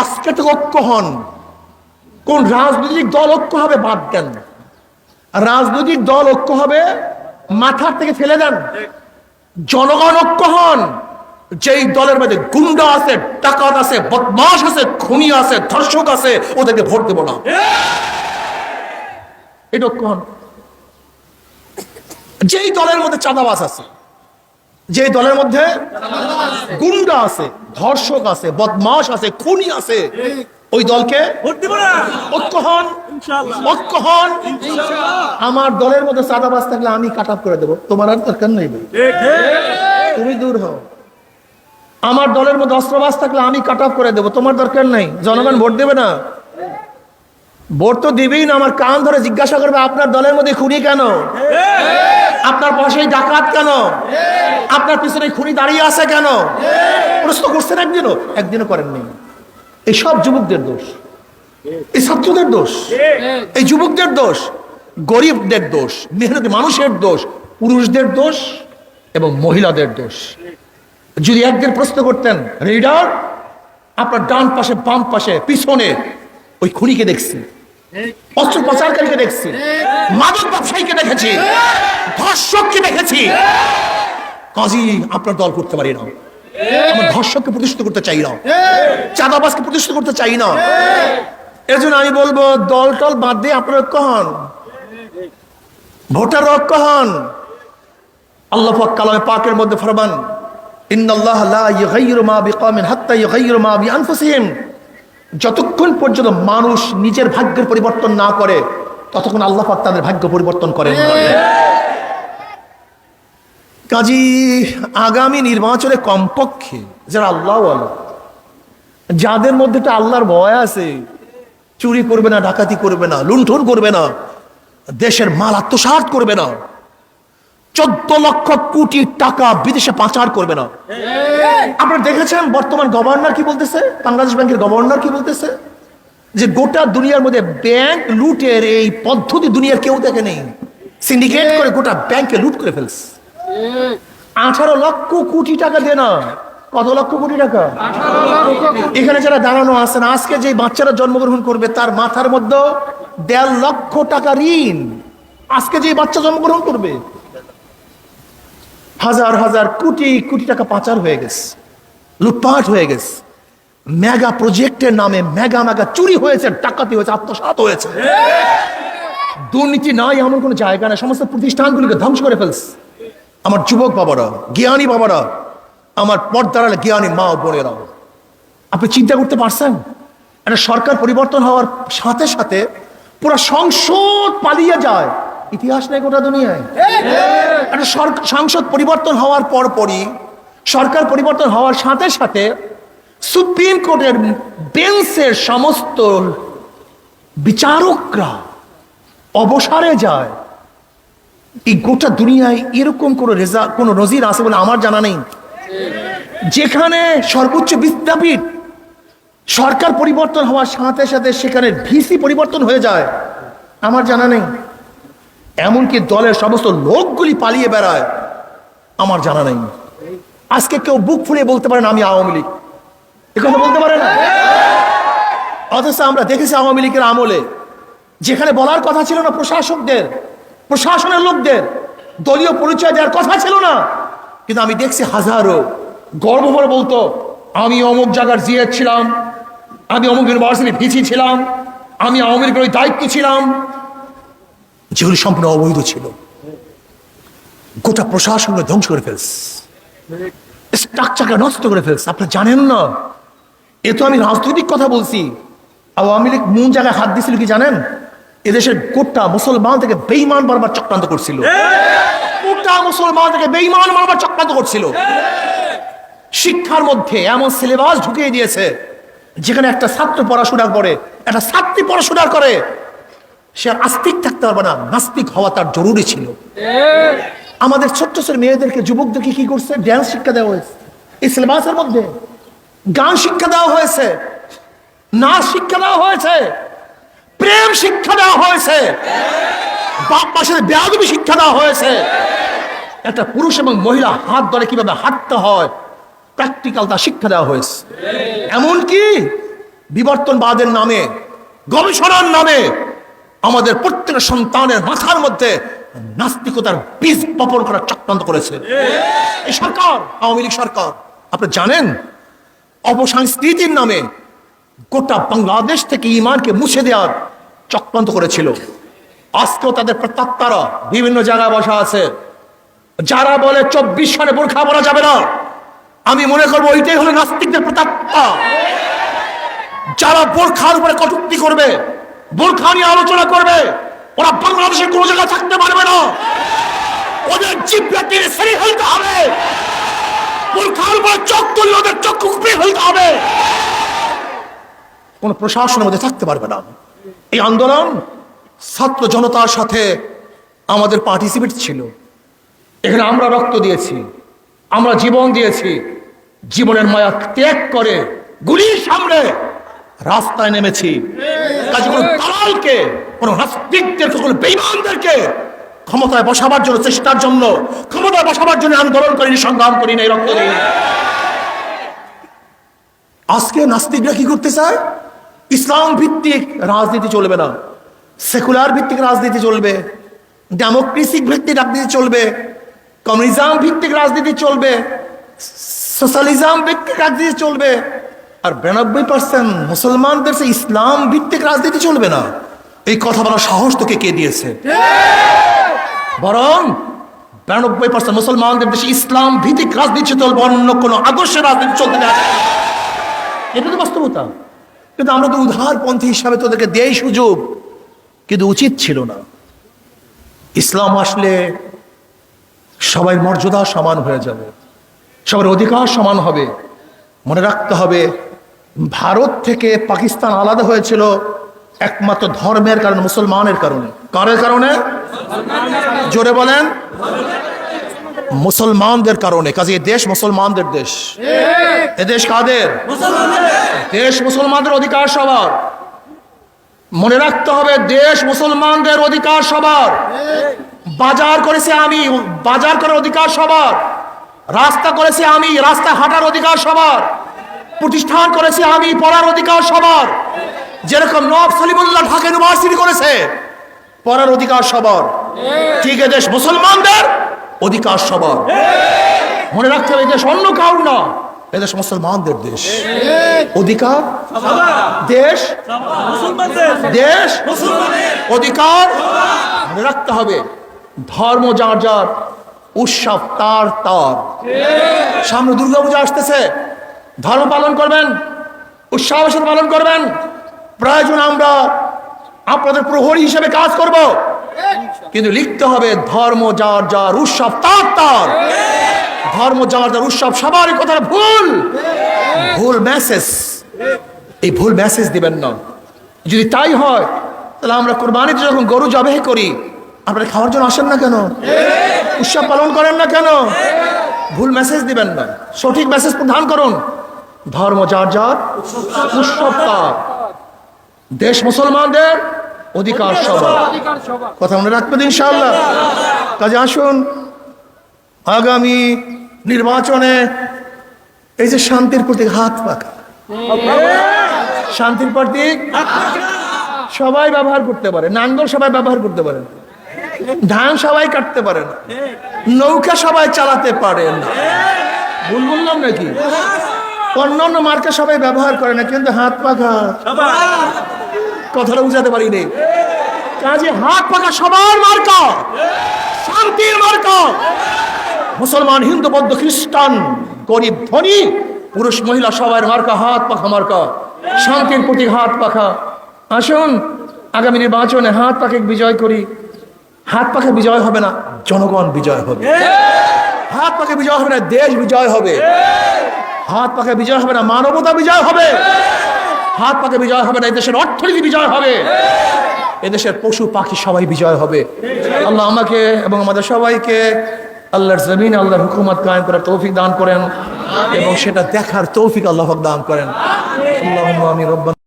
আজকে তো ঐক্য হন। কোন রাজনৈতিক দল ঐক্য হবে বাদ দেন, রাজনৈতিক দল ঐক্য হবে মাথার থেকে ফেলে দেন। জনগণ ঐক্য হন। যেই দলের মধ্যে গুন্ডা আছে, ডাকাত আছে, বদমাশ আছে, খুনি আছে, ধর্ষক আছে, ওদেরকে ভোট দেব না, এটা ঐক্য হন। যেই দলের মধ্যে চাঁদাবাজ আছে, যেই দলের মধ্যে গুন্ডা আছে, ধর্ষক আছে, বদমাশ আছে, খুনি আছে, ওই দলকে ভোট দেব না। ঐক্য হন, ঐক্য হন। আমার দলের মধ্যে চাঁদাবাজ থাকলে আমি কাট অফ করে দেবো, তোমার আর দরকার নেই, তুমি দূর হও। আমার দলের মধ্যে অস্ত্রবাজ থাকলে আমি কাট অফ করে দেবো, তোমার দরকার নেই। জনগণ ভোট দেবে না? ভোট তো দিবেই না। আমার কান ধরে জিজ্ঞাসা করবে, আপনার দলের মধ্যে খুনি কেন? আপনার পাশেই ডাকাত কেন? আপনার পিছনে খুনি দাঁড়িয়ে আছে কেন? প্রশ্ন করছেন একদিনও? একদিনও করেননি। এই সব যুবকদের দোষ, এই ছাত্রদের দোষ, এই যুবকদের দোষ, গরিবদের দোষ, মেহনতি মানুষের দোষ, পুরুষদের দোষ এবং মহিলাদের দোষ। যদি একদিন প্রশ্ন করতেন, রিডার আপনার ডান পাশে, বাম পাশে, পিছনে ওই খুনিকে দেখছি, অস্ত্র পাচারকারীকে দেখছি, মাদক ব্যবসায়ীকে দেখেছি, ধর্ষককে দেখেছি, কাজী আপনার দল করতে পারি না। আমার ধর্ষককে প্রতিষ্ঠিত করতে চাই না, চাঁদাবাজকে প্রতিষ্ঠিত করতে চাই না। এর জন্য আমি বলবো, দল টল বাদ দিয়ে আপনার ঐক্য হন, ভোটার ঐক্য হন। আল্লাহ পাক কালামে পাকের মধ্যে ফরমান, ইন্নাল্লাহ লা ইউগাইয়িরু মা বিকওমিন হাত্তা ইউগাইয়িরু মা বিআনফুসিহিম। যতক্ষণ পর্যন্ত মানুষ নিজের ভাগ্যের পরিবর্তন না করে, ততক্ষণ আল্লাহ পাক তাদের ভাগ্য পরিবর্তন করেন না। কাজী আগামী নির্বাচনে কমপক্ষে যারা আল্লাহ ওয়ালা, যাদের মধ্যে একটা আল্লাহর ভয় আছে, চুরি করবে না, ডাকাতি করবে না, লুণ্ঠন করবে না, দেশের মাল আত্মসাৎ করবে না, 14 লক্ষ কোটি টাকা বিদেশে পাচার করবে না। আপনারা দেখেছেন বর্তমান গভর্নর কি বলতেছে, বাংলাদেশ ব্যাংকের গভর্নর কি বলতেছে, যে গোটা দুনিয়ার মধ্যে ব্যাংক লুটের এই পদ্ধতি দুনিয়ার কেউ দেখে নেই। সিন্ডিকেট করে গোটা ব্যাংকে লুট করে ফেলছে। 18 লক্ষ কোটি টাকা দেয় না। কত লক্ষ কোটি টাকা? এখানে যারা দাঁড়ানো আছেন, আজকে যে বাচ্চারা জন্মগ্রহণ করবে তার মাথার মধ্যে 1.5 লক্ষ টাকা ঋণ। আজকে যে বাচ্চা জন্মগ্রহণ করবে, হাজার হাজার কোটি কোটি টাকা পাচার হয়ে গেছে, লুটপাট হয়ে গেছে। মেগা প্রজেক্টের নামে মেগা মেগা চুরি হয়েছে, ডাকাতি হয়েছে, আত্মসাৎ হয়েছে। দুর্নীতি নাই এমন কোনো জায়গা না, সমস্ত প্রতিষ্ঠানগুলিকে ধ্বংস করে ফেলছে। আমার যুবক বাবারা, জ্ঞানী বাবারা, আমার পর্দার জ্ঞানী মা ও বোনেরা, আপনি চিন্তা করতে পারছেন, একটা সরকার পরিবর্তন হওয়ার সাথে সাথে পুরো সংসদ পালিয়ে যায়। ইতিহাস নেই গোটা দুনিয়ায়। একটা সংসদ পরিবর্তন হওয়ার পরপরই, সরকার পরিবর্তন হওয়ার সাথে সাথে সুপ্রিম কোর্টের বেঞ্চের সমস্ত বিচারকরা অবসরে যায়। এই গোটা দুনিয়ায় এরকম কোন নজির আছে বলে আমার জানা নেই, যেখানে সর্বোচ্চ বিদ্যাপীঠ সরকার পরিবর্তন হওয়ার সাথে সাথে সেখানে ভিসি পরিবর্তন হয়ে যায়, আমার জানা নেই। এমনকি দলের সমস্ত লোকগুলি পালিয়ে বেড়ায়, আমার জানা নেই। আজকে কেউ বুক ফুলিয়ে বলতে পারে না আমি আওয়ামী লীগ, এ কথা বলতে পারে না। অথচ আমরা দেখেছি আওয়ামী লীগের আমলে যেখানে বলার কথা ছিল না প্রশাসকদের, প্রশাসনের লোকদের দলীয় পরিচয় দেওয়ার কথা ছিল না, কিন্তু আমি দেখছি হাজারো গর্ব করে বলতো, আমি অমুক জায়গার জিএ ছিলাম, আমি অমুক ইউনিভার্সিটির ভিসি ছিলাম, আমি আওয়ামী লীগের দায়িত্ব ছিলাম, যেগুলি সম্পূর্ণ অবৈধ ছিল। গোটা প্রশাসনকে ধ্বংস করে ফেলছে, স্ট্রাকচারকে নষ্ট করে ফেলছে। আপনারা জানেন না, এ তো আমি রাজনৈতিক কথা বলছি। আওয়ামী লীগ কোন জায়গায় হাত দিয়েছিল কি জানেন? এদেশের গোটা মুসলমান থেকে বেঈমান বারবার চক্রান্ত করছিল, গোটা মুসলমান থেকে বেঈমান বারবার চক্রান্ত করছিল। শিক্ষার মধ্যে এমন সিলেবাস ঢুকিয়ে দিয়েছে, যেখানে একটা ছাত্র পড়াশোনা করে, একটা ছাত্রী পড়াশোনা করে, সে আস্তিক থাকতে পারবে না, নাস্তিক হওয়া তার জরুরি ছিল। আমাদের ছোট্ট ছোট মেয়েদেরকে, যুবকদেরকে কি করছে? ড্যান্স শিক্ষা দেওয়া হয়েছে এই সিলেবাসের মধ্যে, গান শিক্ষা দেওয়া হয়েছে, নাচ শিক্ষা দেওয়া হয়েছে, প্রেম শিক্ষা দেওয়া হয়েছে, বাপ মার সাথে বেয়াদবি শিক্ষা দেওয়া হয়েছে। একটা পুরুষ এবং মহিলা হাত ধরে কিভাবে হাঁটতে হয়, প্র্যাকটিক্যাল তা শিক্ষা দেওয়া হয়েছে। এমনকি বিবর্তনবাদের নামে, গবেষণার নামে আমাদের প্রত্যেক সন্তানের মাথার মধ্যে নাস্তিকতার বীজ বপন করার চক্রান্ত করেছে এই সরকার, আওয়ামী লীগ সরকার। আপনি জানেন অপসংস্কৃতির নামে গোটা বাংলাদেশ থেকে ঈমানকে মুছে দেওয়ার চক্রান্ত করেছিল। আজকেও তাদের প্রত্যাত্মারা বিভিন্ন জায়গায় বসা আছে। যারা বলে 24 সালে বোরখা পরা যাবে না, আমি মনে করবো ওইটাই হলো নাস্তিকদের প্রত্যাত্মা। যারা বোরখার উপরে কটূক্তি করবে, বোরখা নিয়ে আলোচনা করবে, ওরা বাংলাদেশের কোনো জায়গায় থাকতে পারবে না। ওদের জিহ্বা টেনে ছেড়ে ফেলতে হবে, বোরখার উপরে চোখ তুললে ওদের চক্ষু উপড়ে ফেলতে হবে। কোন প্রশাসনের মধ্যে থাকতে পারবে না। এই আন্দোলন ছাত্র জনতার সাথে আমাদের পার্টিসিপেট ছিল। এখানে আমরা রক্ত দিয়েছি, আমরা জীবন দিয়েছি। জীবনের মায়া ত্যাগ করে গুলির সামনে রাস্তায় নেমেছি। কাজে কোনো দালালকে, কোনো নাস্তিকদেরকে, কোনো বেঈমানদেরকে ক্ষমতায় বসাবার জন্য, চেষ্টার জন্য, ক্ষমতায় বসাবার জন্য আন্দোলন করিনি, সংগ্রাম করিনি, রক্ত দিই। আজকে নাস্তিকরা কি করতে চায়? ইসলাম ভিত্তিক রাজনীতি চলবে না, সেকুলার ভিত্তিক রাজনীতি চলবে, ডেমোক্রেসি ভিত্তিক রাজনীতি চলবে, কমিউনিজম ভিত্তিক রাজনীতি চলবে, সোশ্যালিজম ভিত্তিক রাজনীতি চলবে। আর 92% মুসলমানদের সে ইসলাম ভিত্তিক রাজনীতি চলবে না। এই কথা বলার সাহস তোকে কে দিয়েছে? বরং 92% মুসলমানদের দেশে ইসলাম ভিত্তিক রাজনীতি চলবে, অন্য কোনো আদর্শের রাজনীতি চলতে দেওয়া যাবে না। এটা তো বাস্তবতা। কিন্তু আমরা তো উদারপন্থী হিসাবে তোদেরকে দেই সুযোগ, কিন্তু উচিত ছিল না। ইসলাম আসলে সবাই মর্যাদা সমান হয়ে যাবে, সবার অধিকার সমান হবে। মনে রাখতে হবে, ভারত থেকে পাকিস্তান আলাদা হয়েছিল একমাত্র ধর্মের কারণে, মুসলমানের কারণে। কার কারণে? জোরে বলেন। মুসলমানদের কারণে। কাজে এই দেশ মুসলমানদের দেশ। এ দেশ কাদের? দেশ মুসলমানদের, অধিকার সবার। মনে রাখতে হবে, দেশ মুসলমানদের, অধিকার সবার। বাজার করেছে আমি, বাজার করার অধিকার সবার। রাস্তা করেছে আমি, রাস্তা হাঁটার অধিকার সবার। প্রতিষ্ঠান করেছে আমি, পড়ার অধিকার সবার। যেরকম নওয়াব সলিমুল্লাহ ঢাকা ইউনিভার্সিটি করেছে, পড়ার অধিকার সবার। ঠিক এদেশ মুসলমানদের, অধিকার সবার। মনে রাখতে হবে, দেশ অন্য কারণ না, এদেশ মুসলমানদের দেশ। অধিকার দেশ, দেশ অধিকার। মনে রাখতে হবে, ধর্ম যার যার, উৎসব তার তার। সামনে দুর্গাপূজা আসতেছে, ধর্ম পালন করবেন, উৎসবের সাথে পালন করবেন। প্রয়োজন আমরা আপনাদের প্রহরী হিসেবে কাজ করব, কিন্তু লিখতে হবে ধর্ম যার যার, উৎসব তার তার। ধর্ম যার যার, উৎসব সবারই। কথা ভুল, ভুল মেসেজ। এই ভুল মেসেজ দিবেন না। যদি তাই হয়, তাহলে আমরা কোরবানিতে যখন গরু জবাই করি, আপনারা খাওয়ার জন্য আসেন না কেন? উৎসব পালন করেন না কেন? ভুল মেসেজ দিবেন না, সঠিক মেসেজ প্রদান করুন। ধর্ম যার যার, উৎসব তার। দেশ মুসলমানদের, অধিকার সবার। কথা মনে রাখবেন ইনশাআল্লাহ। কাজে আসুন, আগামী নির্বাচনে এই যে শান্তির প্রতীক হাত পাকা, শান্তির প্রতীক সবাই ব্যবহার করতে পারে। নাঙ্গল সবাই ব্যবহার করতে পারে, ধান সবাই কাটতে পারে না, নৌকা সবাই চালাতে পারে না। ভুল বললাম নাকি? অন্যান্য মার্কা সবাই ব্যবহার করে না, কিন্তু হাত পাখা কথাটা বুঝাতে পারিনি। কাজে হাত পাখা সবার মার্কা, শান্তির মার্কা। মুসলমান, হিন্দু, বৌদ্ধ, খ্রিস্টান, গরিব, ধনী, পুরুষ, মহিলা সবার মার্কা হাত পাখা মার্কা। শান্তির প্রতীক হাত পাখা। আসুন, আগামী নির্বাচনে হাত পাখা বিজয় করি। হাত পাখা বিজয় হবে না, জনগণ বিজয় হবে। হাত পাখা বিজয় হবে না, দেশ বিজয় হবে। হাত পাখা বিজয় হবে না, মানবতা বিজয় হবে। হাত পাখা বিজয় হবে না, এদেশের অর্থনীতি বিজয় হবে। এদেশের পশু পাখি সবাই বিজয় হবে। আল্লাহ আমাকে এবং আমাদের সবাইকে আল্লাহর জমিনে আল্লাহর হুকুমত কায়েম করার তৌফিক দান করেন, এবং সেটা দেখার তৌফিক আল্লাহ দান করেন। আল্লাহুম্মা আমিন।